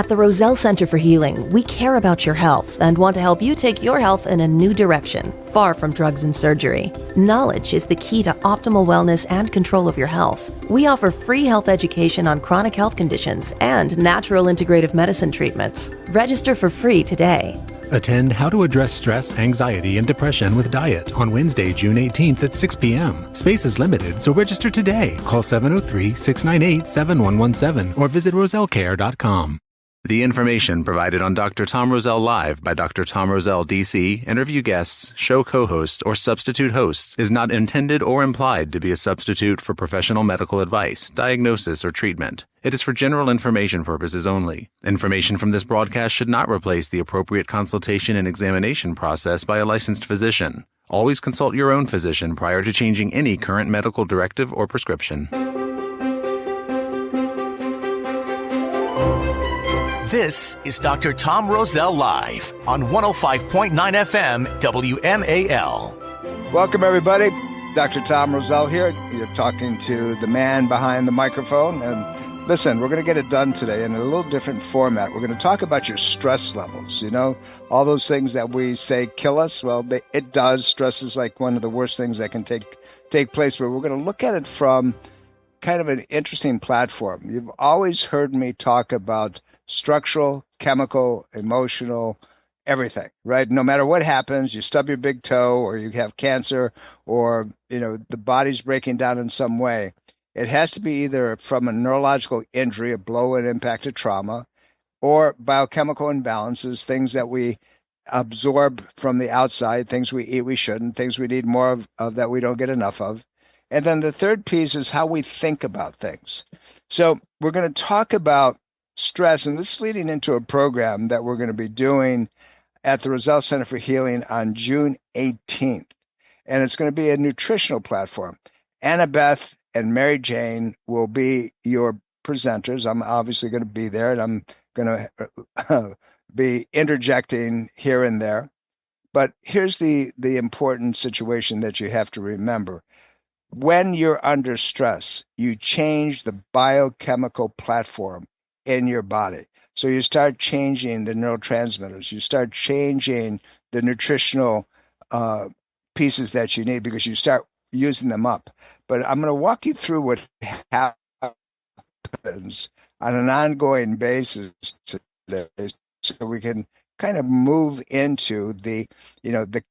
At the Roselle Center for Healing, we care about your health and want to help you take your health in a new direction, far from drugs and surgery. Knowledge is the key to optimal wellness and control of your health. We offer free health education on chronic health conditions and natural integrative medicine treatments. Register for free today. Attend How to Address Stress, Anxiety, and Depression with Diet on Wednesday, June 18th at 6 p.m. Space is limited, so register today. Call 703-698-7117 or visit rosellecare.com. The information provided on Dr. Tom Roselle Live by Dr. Tom Roselle, D.C., interview guests, show co-hosts, or substitute hosts is not intended or implied to be a substitute for professional medical advice, diagnosis, or treatment. It is for general information purposes only. Information from this broadcast should not replace the appropriate consultation and examination process by a licensed physician. Always consult your own physician prior to changing any current medical directive or prescription. This is Dr. Tom Roselle Live on 105.9 FM WMAL. Welcome, everybody. Dr. Tom Roselle here. You're talking to the man behind the microphone. And listen, we're going to get it done today in a little different format. We're going to talk about your stress levels. You know, all those things that we say kill us. Well, it does. Stress is like one of the worst things that can take place. But we're going to look at it from kind of an interesting platform. You've always heard me talk about structural, chemical, emotional, everything, right? No matter what happens, you stub your big toe or you have cancer or, the body's breaking down in some way. It has to be either from a neurological injury, a blow, an impact, a trauma, or biochemical imbalances, things that we absorb from the outside, things we eat we shouldn't, things we need more of that we don't get enough of. And then the third piece is how we think about things. So we're going to talk about stress, and this is leading into a program that we're going to be doing at the Roselle Center for Healing on June 18th. And it's going to be a nutritional platform. Annabeth and Mary Jane will be your presenters. I'm obviously going to be there, and I'm going to be interjecting here and there. But here's the important situation that you have to remember. When you're under stress, you change the biochemical platform in your body. So you start changing the neurotransmitters. You start changing the nutritional pieces that you need because you start using them up. But I'm going to walk you through what happens on an ongoing basis today so we can kind of move into the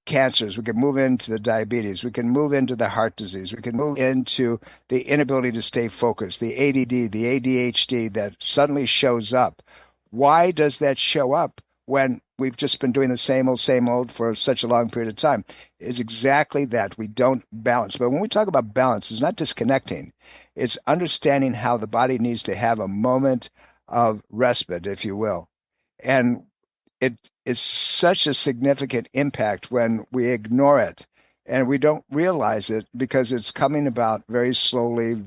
cancers. We can move into the diabetes. We can move into the heart disease. We can move into the inability to stay focused, the ADD, the ADHD that suddenly shows up. Why does that show up when we've just been doing the same old for such a long period of time? It's exactly that. We don't balance. But when we talk about balance, it's not disconnecting. It's understanding how the body needs to have a moment of respite, if you will. And it is such a significant impact when we ignore it and we don't realize it because it's coming about very slowly,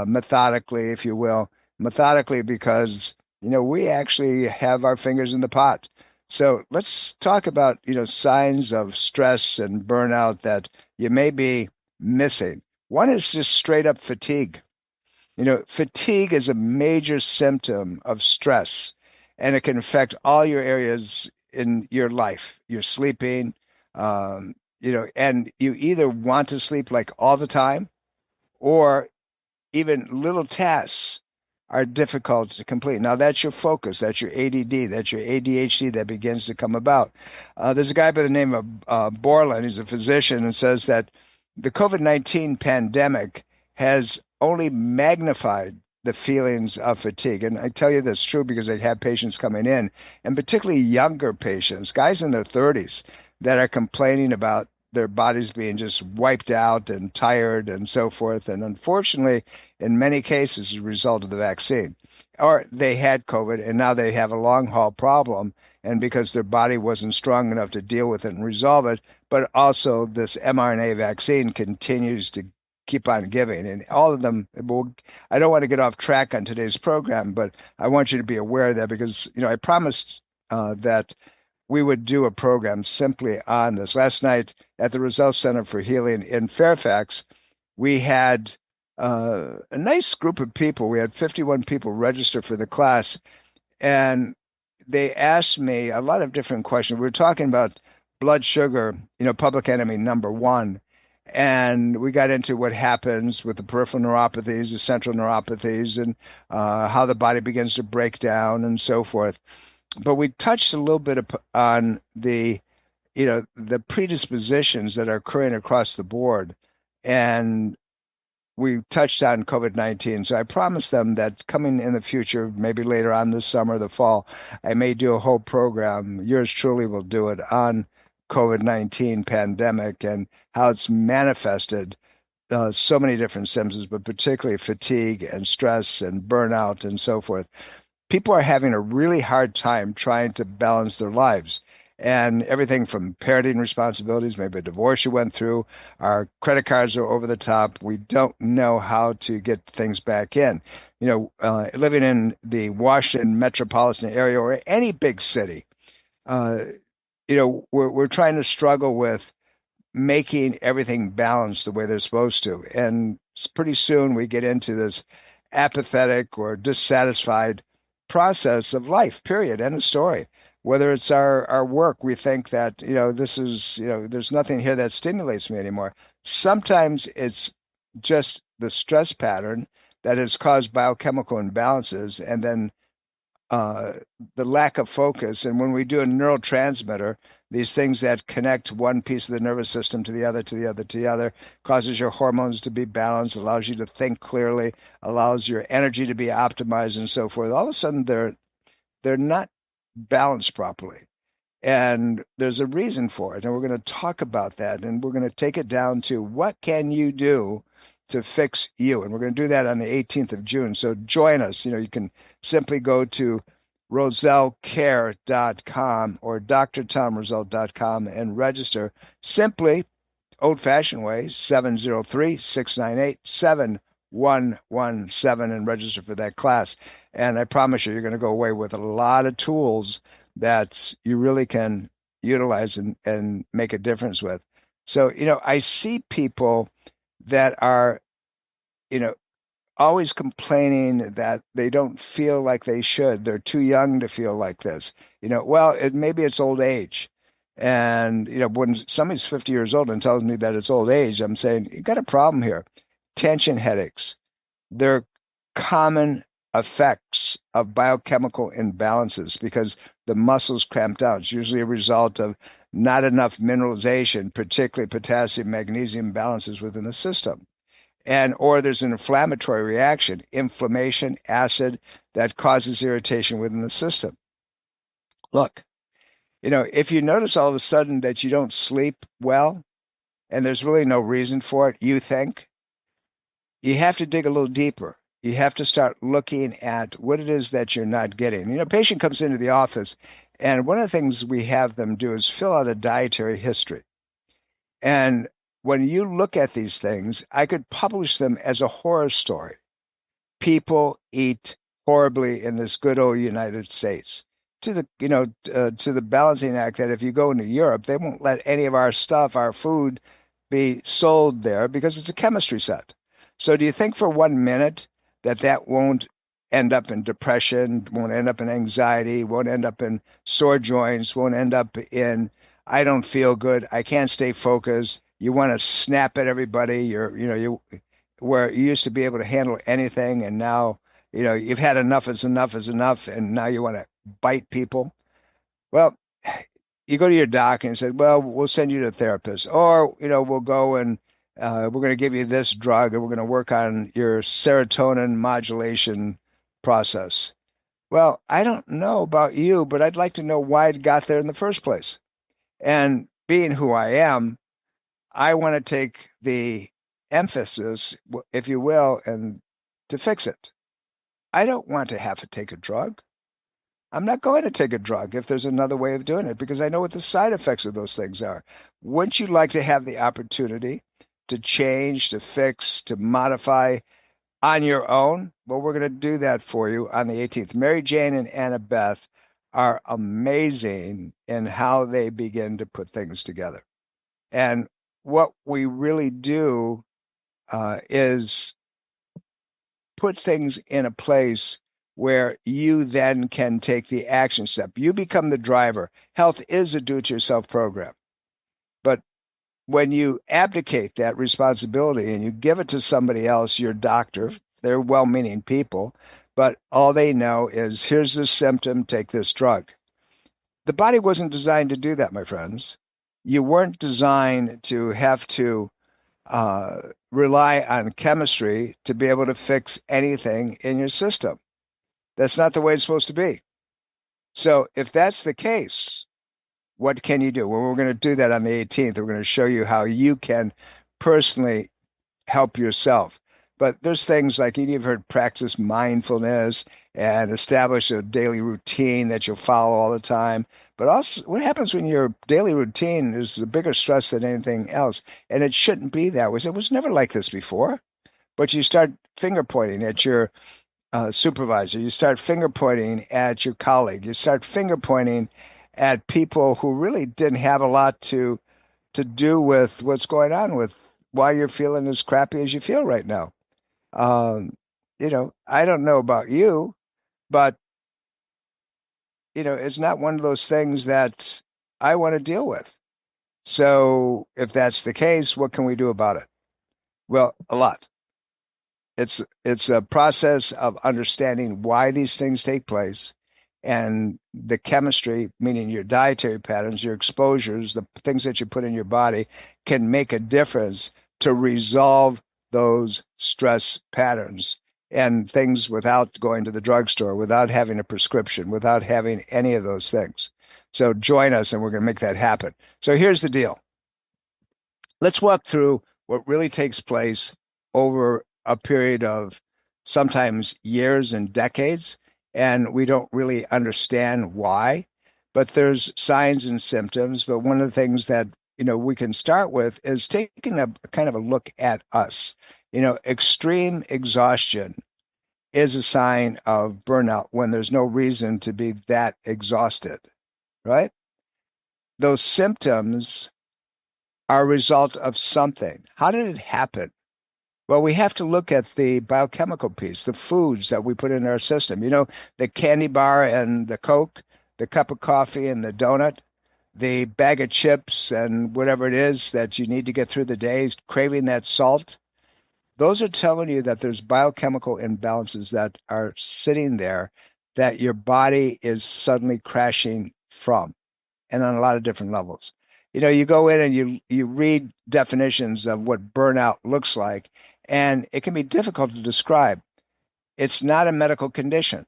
methodically, if you will. Methodically because, we actually have our fingers in the pot. So let's talk about, signs of stress and burnout that you may be missing. One is just straight up fatigue. Fatigue is a major symptom of stress. And it can affect all your areas in your life. You're sleeping, and you either want to sleep like all the time, or even little tasks are difficult to complete. Now that's your focus, that's your ADD, that's your ADHD that begins to come about. There's a guy by the name of Borland, he's a physician, and says that the COVID-19 pandemic has only magnified the feelings of fatigue. And I tell you that's true because I have patients coming in, and particularly younger patients, guys in their 30s, that are complaining about their bodies being just wiped out and tired and so forth. And unfortunately, in many cases, as a result of the vaccine. Or they had COVID and now they have a long haul problem, and because their body wasn't strong enough to deal with it and resolve it, but also this mRNA vaccine continues to keep on giving. And all of them, I don't want to get off track on today's program, but I want you to be aware of that because, I promised that we would do a program simply on this. Last night at the Roselle Center for Healing in Fairfax, we had a nice group of people. We had 51 people register for the class. And they asked me a lot of different questions. We were talking about blood sugar, public enemy number one. And we got into what happens with the peripheral neuropathies, the central neuropathies, and how the body begins to break down and so forth. But we touched a little bit on the predispositions that are occurring across the board. And we touched on COVID-19. So I promised them that coming in the future, maybe later on this summer, the fall, I may do a whole program. Yours truly will do it on COVID-19 pandemic and how it's manifested so many different symptoms, but particularly fatigue and stress and burnout and so forth. People are having a really hard time trying to balance their lives. And everything from parenting responsibilities, maybe a divorce you went through, our credit cards are over the top. We don't know how to get things back in. Living in the Washington metropolitan area or any big city, we're trying to struggle with making everything balanced the way they're supposed to. And pretty soon we get into this apathetic or dissatisfied process of life, period, end of story. Whether it's our work, we think that, this is, there's nothing here that stimulates me anymore. Sometimes it's just the stress pattern that has caused biochemical imbalances and then the lack of focus. And when we do a neurotransmitter, these things that connect one piece of the nervous system to the other, to the other, to the other, causes your hormones to be balanced, allows you to think clearly, allows your energy to be optimized and so forth. All of a sudden, they're not balanced properly. And there's a reason for it. And we're going to talk about that. And we're going to take it down to what can you do to fix you? And we're going to do that on the 18th of June. So join us. You can simply go to rosellecare.com or drtomroselle.com and register. Simply, old-fashioned way, 703-698-7117 and register for that class. And I promise you're going to go away with a lot of tools that you really can utilize and make a difference with. So, I see people that are, always complaining that they don't feel like they should. They're too young to feel like this. Maybe it's old age. And, when somebody's 50 years old and tells me that it's old age, I'm saying, you got a problem here. Tension headaches. They're common effects of biochemical imbalances because the muscles cramp down. It's usually a result of not enough mineralization, particularly potassium, magnesium balances within the system. Or there's an inflammatory reaction, inflammation, acid that causes irritation within the system. Look, if you notice all of a sudden that you don't sleep well, and there's really no reason for it, you think, you have to dig a little deeper. You have to start looking at what it is that you're not getting. A patient comes into the office, and one of the things we have them do is fill out a dietary history. And when you look at these things, I could publish them as a horror story. People eat horribly in this good old United States. To the balancing act that if you go into Europe, they won't let any of our stuff, our food, be sold there because it's a chemistry set. So do you think for 1 minute that won't end up in depression, won't end up in anxiety, won't end up in sore joints, won't end up in I don't feel good, I can't stay focused, you want to snap at everybody, where you used to be able to handle anything and now, you've had enough is enough, and now you want to bite people. Well, you go to your doc and say, well, we'll send you to a therapist, or, we'll go and we're going to give you this drug and we're going to work on your serotonin modulation process. Well, I don't know about you, but I'd like to know why it got there in the first place. And being who I am, I want to take the emphasis, if you will, and to fix it. I don't want to have to take a drug. I'm not going to take a drug if there's another way of doing it because I know what the side effects of those things are. Wouldn't you like to have the opportunity to change, to fix, to modify on your own? Well, we're going to do that for you on the 18th. Mary Jane and Annabeth are amazing in how they begin to put things together. And what we really do is put things in a place where you then can take the action step. You become the driver. Health is a do-it-yourself program. But when you abdicate that responsibility and you give it to somebody else, your doctor, they're well-meaning people, but all they know is, here's the symptom, take this drug. The body wasn't designed to do that, my friends. You weren't designed to have to rely on chemistry to be able to fix anything in your system. That's not the way it's supposed to be. So if that's the case, what can you do? Well, we're going to do that on the 18th. We're going to show you how you can personally help yourself. But there's things like, you've heard, practice mindfulness and establish a daily routine that you'll follow all the time. But also, what happens when your daily routine is a bigger stress than anything else? And it shouldn't be that way. It was never like this before. But you start finger pointing at your supervisor. You start finger pointing at your colleague. You start finger pointing at people who really didn't have a lot to do with what's going on, with why you're feeling as crappy as you feel right now. I don't know about you, but it's not one of those things that I want to deal with. So if that's the case, what can we do about it? Well, a lot. It's a process of understanding why these things take place, and the chemistry, meaning your dietary patterns, your exposures, the things that you put in your body, can make a difference to resolve those stress patterns and things without going to the drugstore, without having a prescription, without having any of those things. So join us and we're going to make that happen. So here's the deal. Let's walk through what really takes place over a period of sometimes years and decades, and we don't really understand why, but there's signs and symptoms. But one of the things that we can start with is taking a kind of a look at us. Extreme exhaustion is a sign of burnout when there's no reason to be that exhausted, right? Those symptoms are a result of something. How did it happen? Well, we have to look at the biochemical piece, the foods that we put in our system. The candy bar and the Coke, the cup of coffee and the donut, the bag of chips and whatever it is that you need to get through the day, craving that salt. Those are telling you that there's biochemical imbalances that are sitting there that your body is suddenly crashing from, and on a lot of different levels. You go in and you read definitions of what burnout looks like, and it can be difficult to describe. It's not a medical condition.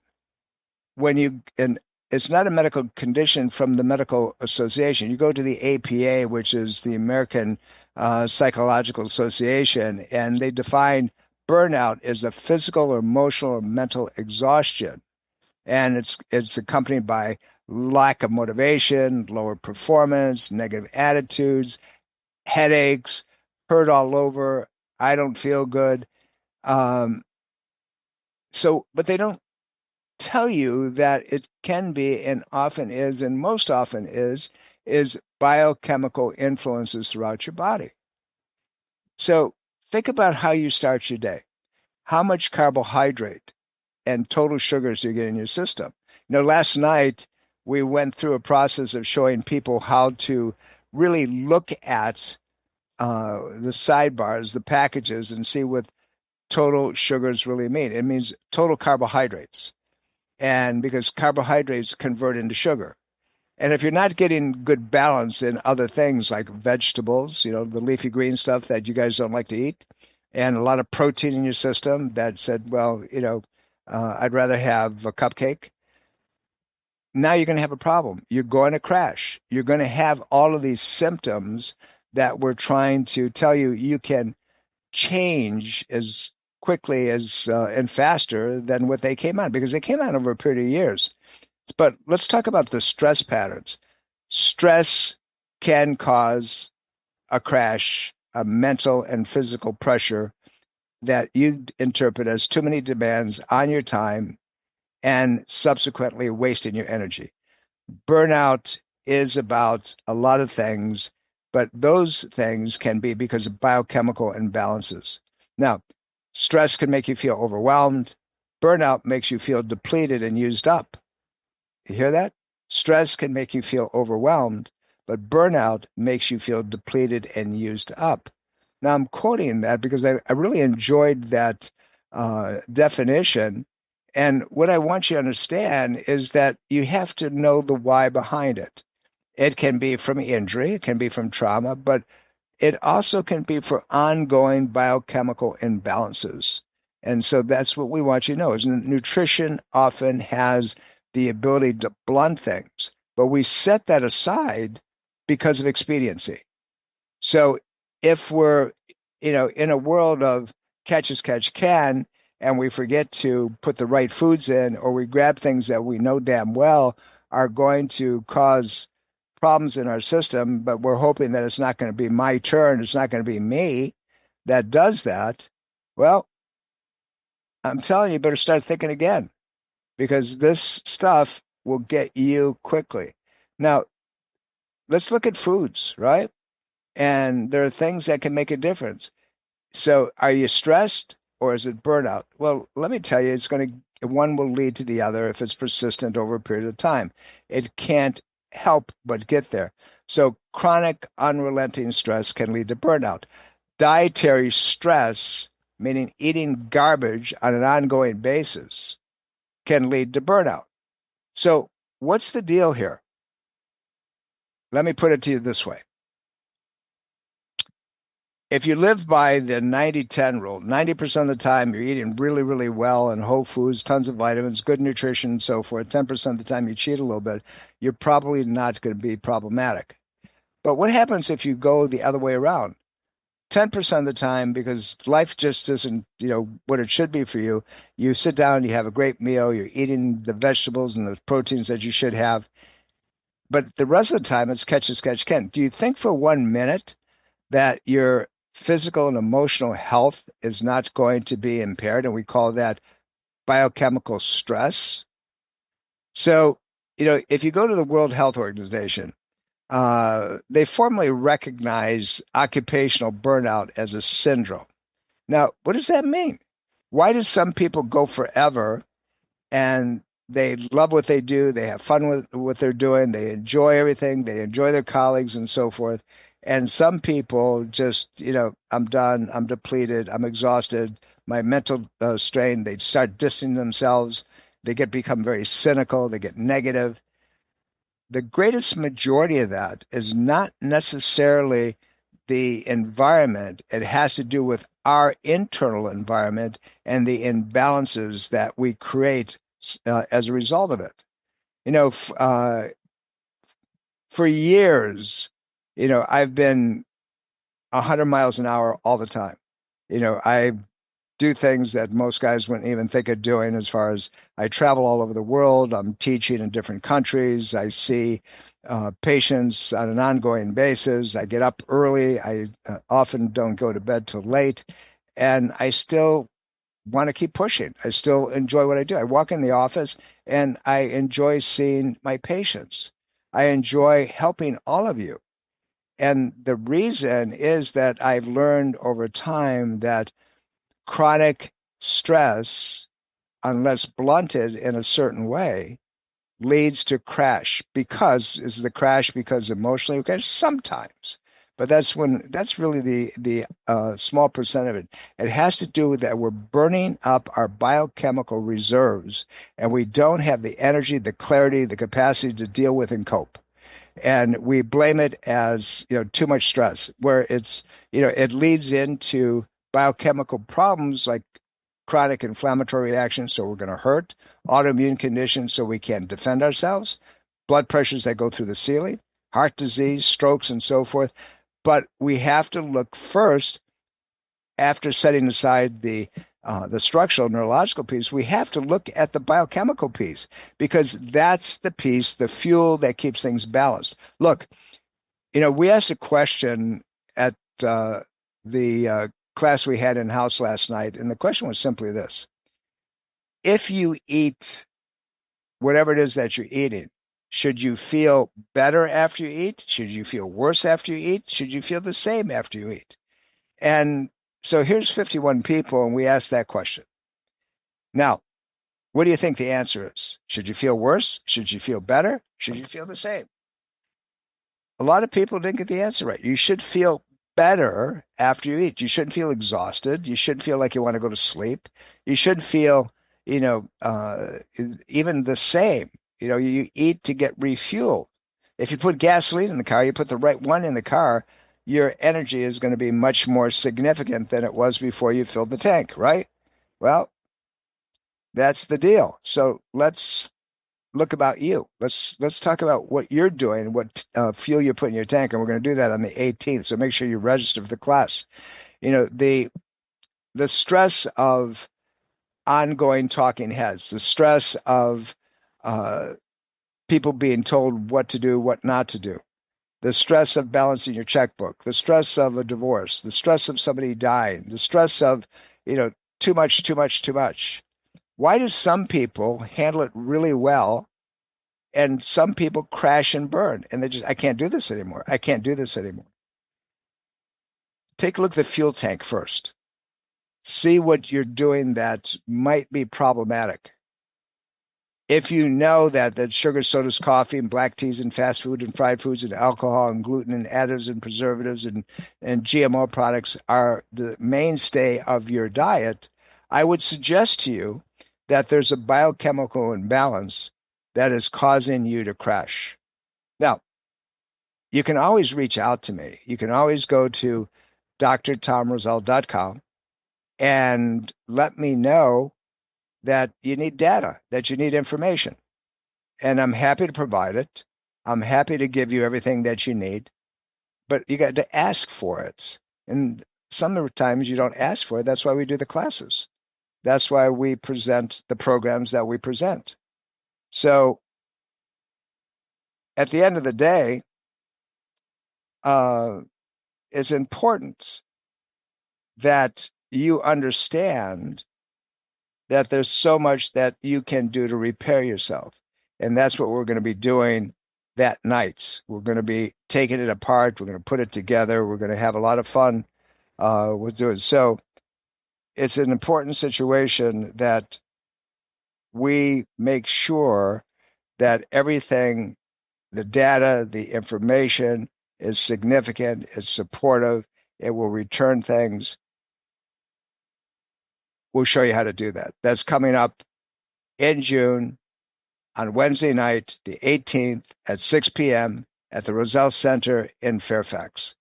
It's not a medical condition from the medical association. You go to the APA, which is the American Psychological Association, and they define burnout as a physical or emotional or mental exhaustion. And it's accompanied by lack of motivation, lower performance, negative attitudes, headaches, hurt all over, I don't feel good. But they don't tell you that it can be, and often is, and most often is biochemical influences throughout your body. So think about how you start your day. How much carbohydrate and total sugars you get in your system. Last night we went through a process of showing people how to really look at the sidebars, the packages, and see what total sugars really mean. It means total carbohydrates. And because carbohydrates convert into sugar. And if you're not getting good balance in other things like vegetables, the leafy green stuff that you guys don't like to eat, and a lot of protein in your system that said, well, I'd rather have a cupcake. Now you're going to have a problem. You're going to crash. You're going to have all of these symptoms that we're trying to tell you you can change as quickly as and faster than what they came on, because they came on over a period of years. But let's talk about the stress patterns. Stress can cause a crash, a mental and physical pressure that you interpret as too many demands on your time and subsequently wasting your energy. Burnout is about a lot of things, but those things can be because of biochemical imbalances. Now, stress can make you feel overwhelmed. Burnout makes you feel depleted and used up. You hear that? Stress can make you feel overwhelmed, but burnout makes you feel depleted and used up. Now, I'm quoting that because I really enjoyed that definition. And what I want you to understand is that you have to know the why behind it. It can be from injury, it can be from trauma, but it also can be for ongoing biochemical imbalances. And so that's what we want you to know is nutrition often has the ability to blunt things, but we set that aside because of expediency. So if we're, in a world of catch as catch can, and we forget to put the right foods in, or we grab things that we know damn well are going to cause problems in our system, but we're hoping that it's not going to be my turn, it's not going to be me that does that, well, I'm telling you, you better start thinking again because this stuff will get you quickly. Now, let's look at foods, right? And there are things that can make a difference. So, are you stressed or is it burnout? Well, let me tell you, one will lead to the other if it's persistent over a period of time. It can't help but get there. So, chronic, unrelenting stress can lead to burnout. Dietary stress, meaning eating garbage on an ongoing basis, can lead to burnout. So, what's the deal here? Let me put it to you this way. If you live by the 90-10 rule, 90% of the time you're eating really, really well and whole foods, tons of vitamins, good nutrition, and so forth, 10% of the time you cheat a little bit, you're probably not going to be problematic. But what happens if you go the other way around? 10% of the time, because life just isn't, what it should be for you, you sit down, you have a great meal, you're eating the vegetables and the proteins that you should have. But the rest of the time, it's catch as catch can. Do you think for 1 minute that your physical and emotional health is not going to be impaired? And we call that biochemical stress. So, if you go to the World Health Organization, they formally recognize occupational burnout as a syndrome. Now, what does that mean? Why do some people go forever and they love what they do, they have fun with what they're doing, they enjoy everything, they enjoy their colleagues and so forth? And some people just, I'm done, I'm depleted, I'm exhausted, my mental strain, they start distancing themselves, they become very cynical, they get negative. The greatest majority of that is not necessarily the environment. It has to do with our internal environment and the imbalances that we create as a result of it. For years, I've been 100 miles an hour all the time. I do things that most guys wouldn't even think of doing as far as I travel all over the world. I'm teaching in different countries. I see patients on an ongoing basis. I get up early. I often don't go to bed till late. And I still want to keep pushing. I still enjoy what I do. I walk in the office and I enjoy seeing my patients. I enjoy helping all of you. And the reason is that I've learned over time that chronic stress, unless blunted in a certain way, leads to crash. Is the crash because emotionally we crash? Sometimes. But that's really the small percent of it. It has to do with that we're burning up our biochemical reserves and we don't have the energy, the clarity, the capacity to deal with and cope. And we blame it as, too much stress, where it's, it leads into biochemical problems like chronic inflammatory reactions, so we're going to hurt, autoimmune conditions, so we can't defend ourselves, blood pressures that go through the ceiling, heart disease, strokes, and so forth. But we have to look first, after setting aside the structural neurological piece, we have to look at the biochemical piece because that's the piece, the fuel that keeps things balanced. Look, we asked a question at the class we had in house last night, and the question was simply this: if you eat whatever it is that you're eating, should you feel better after you eat? Should you feel worse after you eat? Should you feel the same after you eat? And so here's 51 people, and we asked that question. Now, What do you think the answer is? Should you feel worse? Should you feel better? Should you feel the same? A lot of people didn't get the answer right. You should feel better after you eat. You shouldn't feel exhausted. You shouldn't feel like you want to go to sleep. You should feel, even the same. You eat to get refueled. If you put gasoline in the car, you put the right one in the car, your energy is going to be much more significant than it was before you filled the tank, right? Well, that's the deal. So let's look about you. Let's talk about what you're doing, what fuel you put in your tank, and we're going to do that on the 18th. So make sure you register for the class. The stress of ongoing talking heads, the stress of people being told what to do, what not to do, the stress of balancing your checkbook, the stress of a divorce, the stress of somebody dying, the stress of, too much, too much, too much. Why do some people handle it really well and some people crash and burn and I can't do this anymore. I can't do this anymore. Take a look at the fuel tank first. See what you're doing that might be problematic. If you know that sugar, sodas, coffee, and black teas and fast food and fried foods and alcohol and gluten and additives and preservatives and GMO products are the mainstay of your diet, I would suggest to you that there's a biochemical imbalance that is causing you to crash. Now, you can always reach out to me. You can always go to drtomroselle.com and let me know that you need data, that you need information. And I'm happy to provide it. I'm happy to give you everything that you need, but you got to ask for it. And some of the times you don't ask for it. That's why we do the classes. That's why we present the programs that we present. So at the end of the day, it's important that you understand that there's so much that you can do to repair yourself. And that's what we're going to be doing that night. We're going to be taking it apart. We're going to put it together. We're going to have a lot of fun with doing it. So it's an important situation that we make sure that everything, the data, the information is significant, it's supportive, it will return things. We'll show you how to do that. That's coming up in June on Wednesday night, the 18th at 6 p.m. at the Roselle Center in Fairfax.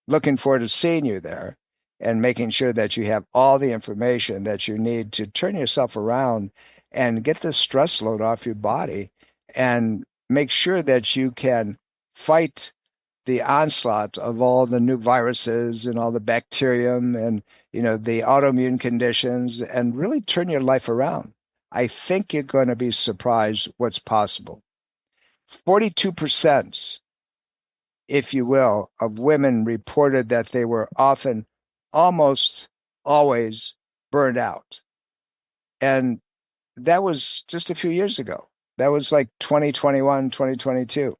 Looking forward to seeing you there and making sure that you have all the information that you need to turn yourself around and get the stress load off your body and make sure that you can fight the onslaught of all the new viruses and all the bacterium and, the autoimmune conditions and really turn your life around. I think you're going to be surprised what's possible. 42%, if you will, of women reported that they were often, almost always burned out. And that was just a few years ago. That was like 2021, 2022.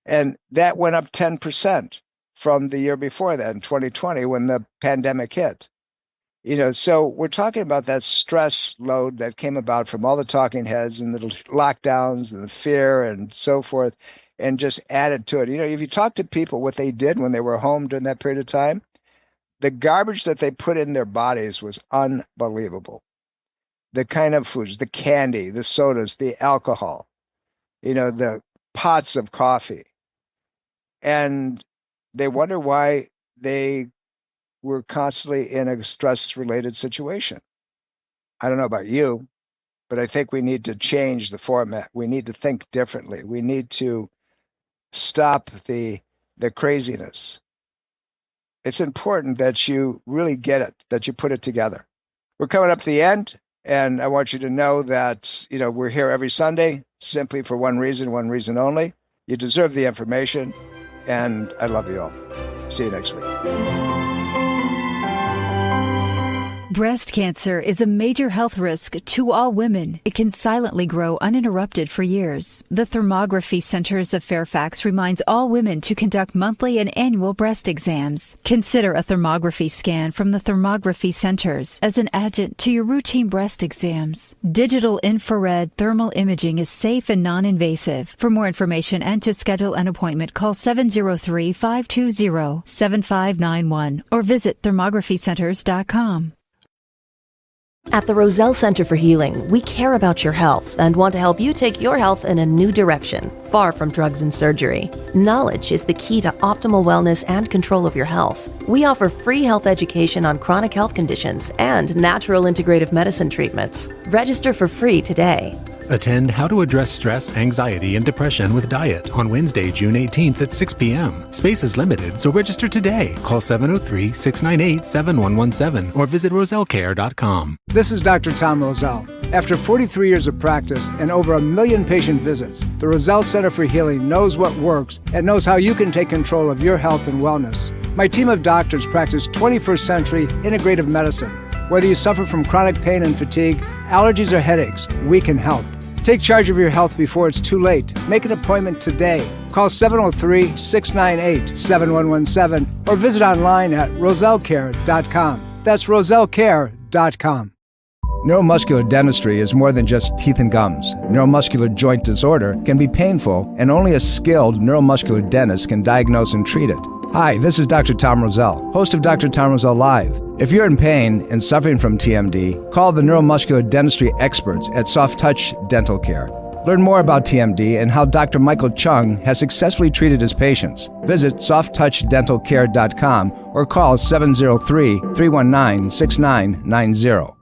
And that went up 10% from the year before that, in 2020, when the pandemic hit. So we're talking about that stress load that came about from all the talking heads and the lockdowns and the fear and so forth, and just added to it. If you talk to people, what they did when they were home during that period of time, the garbage that they put in their bodies was unbelievable. The kind of foods, the candy, the sodas, the alcohol, the pots of coffee. And they wonder why they were constantly in a stress-related situation. I don't know about you, but I think we need to change the format. We need to think differently. We need to stop the craziness. It's important that you really get it, that you put it together. We're coming up to the end, and I want you to know that, we're here every Sunday simply for one reason only. You deserve the information, and I love you all. See you next week. Breast cancer is a major health risk to all women. It can silently grow uninterrupted for years. The Thermography Centers of Fairfax reminds all women to conduct monthly and annual breast exams. Consider a thermography scan from the Thermography Centers as an adjunct to your routine breast exams. Digital infrared thermal imaging is safe and non-invasive. For more information and to schedule an appointment, call 703-520-7591 or visit thermographycenters.com. At the Roselle Center for Healing, we care about your health and want to help you take your health in a new direction, far from drugs and surgery. Knowledge is the key to optimal wellness and control of your health. We offer free health education on chronic health conditions and natural integrative medicine treatments. Register for free today. Attend How to Address Stress, Anxiety, and Depression with Diet on Wednesday, June 18th at 6 p.m. Space is limited, so register today. Call 703-698-7117 or visit rosellecare.com. This is Dr. Tom Roselle. After 43 years of practice and over 1 million patient visits, the Roselle Center for Healing knows what works and knows how you can take control of your health and wellness. My team of doctors practice 21st century integrative medicine. Whether you suffer from chronic pain and fatigue, allergies, or headaches, we can help. Take charge of your health before it's too late. Make an appointment today. Call 703-698-7117 or visit online at rosellecare.com. That's rosellecare.com. Neuromuscular dentistry is more than just teeth and gums. Neuromuscular joint disorder can be painful, and only a skilled neuromuscular dentist can diagnose and treat it. Hi, this is Dr. Tom Roselle, host of Dr. Tom Roselle Live. If you're in pain and suffering from TMD, call the neuromuscular dentistry experts at Soft Touch Dental Care. Learn more about TMD and how Dr. Michael Chung has successfully treated his patients. Visit softtouchdentalcare.com or call 703-319-6990.